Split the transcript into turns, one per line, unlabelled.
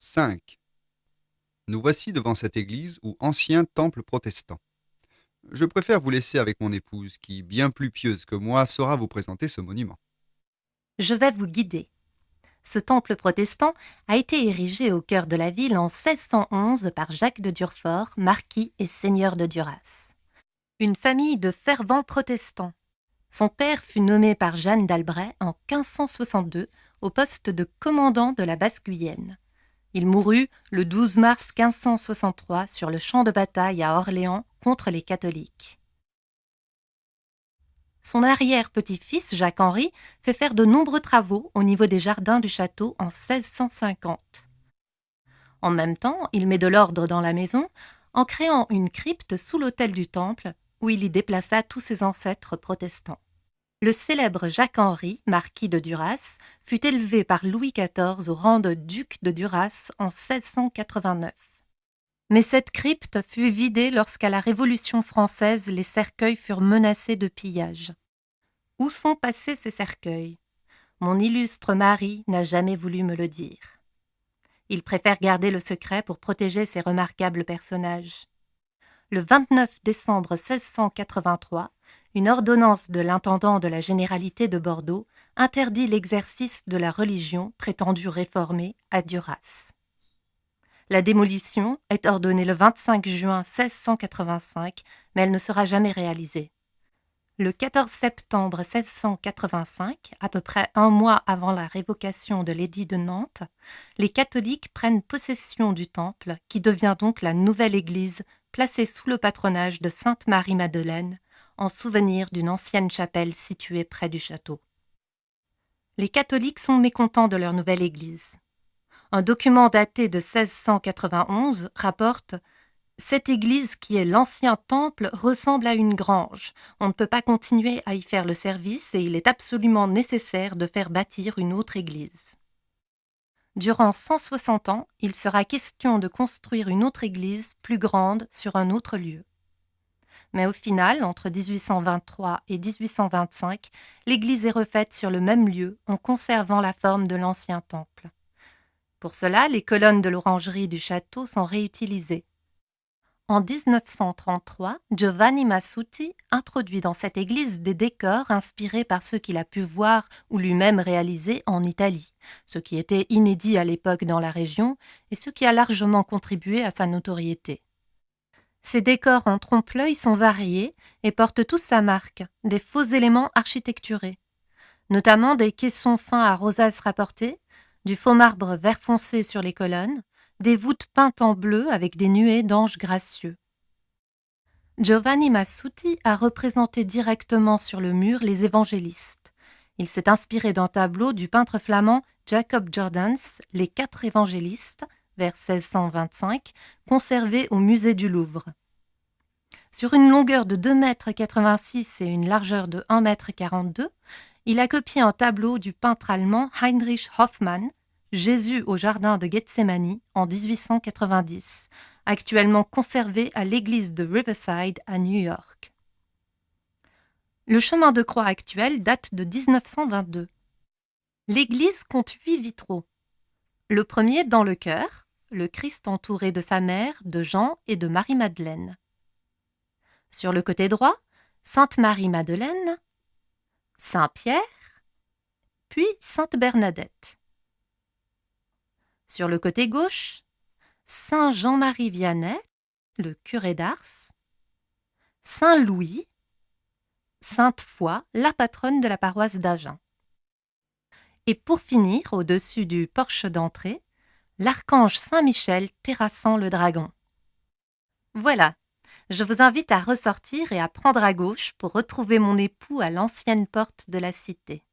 5. Nous voici devant cette église ou ancien temple protestant. Je préfère vous laisser avec mon épouse qui, bien plus pieuse que moi, saura vous présenter ce monument.
Je vais vous guider. Ce temple protestant a été érigé au cœur de la ville en 1611 par Jacques de Durfort, marquis et seigneur de Duras. Une famille de fervents protestants. Son père fut nommé par Jeanne d'Albret en 1562 au poste de commandant de la Basse-Guyenne. Il mourut le 12 mars 1563 sur le champ de bataille à Orléans contre les catholiques. Son arrière-petit-fils, Jacques-Henri, fait faire de nombreux travaux au niveau des jardins du château en 1650. En même temps, il met de l'ordre dans la maison en créant une crypte sous l'autel du temple où il y déplaça tous ses ancêtres protestants. Le célèbre Jacques-Henri, marquis de Duras, fut élevé par Louis XIV au rang de duc de Duras en 1689. Mais cette crypte fut vidée lorsqu'à la Révolution française, les cercueils furent menacés de pillage. Où sont passés ces cercueils? Mon illustre mari n'a jamais voulu me le dire. Il préfère garder le secret pour protéger ces remarquables personnages. Le 29 décembre 1683, une ordonnance de l'intendant de la généralité de Bordeaux interdit l'exercice de la religion prétendue réformée à Duras. La démolition est ordonnée le 25 juin 1685, mais elle ne sera jamais réalisée. Le 14 septembre 1685, à peu près un mois avant la révocation de l'édit de Nantes, les catholiques prennent possession du temple, qui devient donc la nouvelle église placée sous le patronage de Sainte Marie-Madeleine, en souvenir d'une ancienne chapelle située près du château. Les catholiques sont mécontents de leur nouvelle église. Un document daté de 1691 rapporte « Cette église qui est l'ancien temple ressemble à une grange. On ne peut pas continuer à y faire le service et il est absolument nécessaire de faire bâtir une autre église. » Durant 160 ans, il sera question de construire une autre église plus grande sur un autre lieu. Mais au final, entre 1823 et 1825, l'église est refaite sur le même lieu en conservant la forme de l'ancien temple. Pour cela, les colonnes de l'orangerie du château sont réutilisées. En 1933, Giovanni Massutti introduit dans cette église des décors inspirés par ceux qu'il a pu voir ou lui-même réaliser en Italie, ce qui était inédit à l'époque dans la région et ce qui a largement contribué à sa notoriété. Ces décors en trompe-l'œil sont variés et portent tous sa marque, des faux éléments architecturés, notamment des caissons fins à rosaces rapportées, du faux marbre vert foncé sur les colonnes, des voûtes peintes en bleu avec des nuées d'anges gracieux. Giovanni Massutti a représenté directement sur le mur les évangélistes. Il s'est inspiré d'un tableau du peintre flamand Jacob Jordans, Les 4 évangélistes, vers 1625, conservé au musée du Louvre. Sur une longueur de 2,86 m et une largeur de 1,42 m, il a copié un tableau du peintre allemand Heinrich Hoffmann, Jésus au jardin de Gethsémani en 1890, actuellement conservé à l'église de Riverside à New York. Le chemin de croix actuel date de 1922. L'église compte 8 vitraux. Le premier dans le chœur, le Christ entouré de sa mère, de Jean et de Marie-Madeleine. Sur le côté droit, Sainte Marie-Madeleine, Saint-Pierre, puis Sainte Bernadette. Sur le côté gauche, Saint Jean-Marie Vianney, le curé d'Ars, Saint Louis, Sainte Foy, la patronne de la paroisse d'Agen. Et pour finir, au-dessus du porche d'entrée, l'archange Saint-Michel terrassant le dragon. Voilà, je vous invite à ressortir et à prendre à gauche pour retrouver mon époux à l'ancienne porte de la cité.